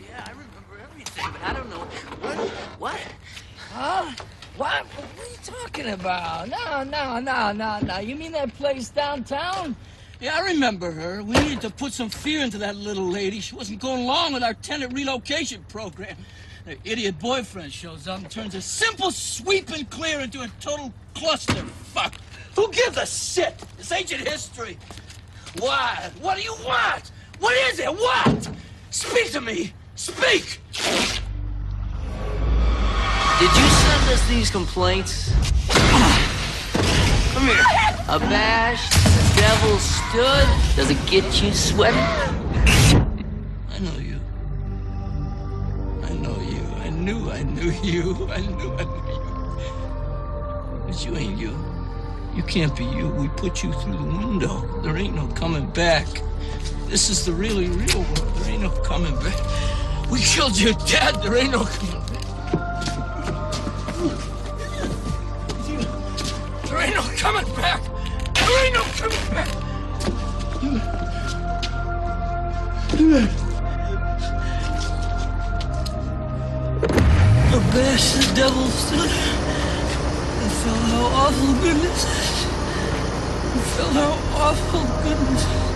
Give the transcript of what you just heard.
Yeah, I remember everything, but I don't know what? Huh? What? What are you talking about? No. You mean that place downtown? Yeah, I remember her. We needed to put some fear into that little lady. She wasn't going along with our tenant relocation program. Her idiot boyfriend shows up and turns a simple sweep and clear into a total clusterfuck. Who gives a shit? It's ancient history. What? What do you want? What is it? What? Speak to me. Speak! Did you send us these complaints? Come here. Abashed, the devil stood. Does it get you sweating? I know you. I know you. I knew you. I knew you. But you ain't you. You can't be you. We put you through the window. There ain't no coming back. This is the really real world. There ain't no coming back. We killed your dad. There ain't no coming back. There ain't no coming back. There ain't no coming back. Abashed, the devil stood and felt how awful goodness is. Felt how awful goodness is.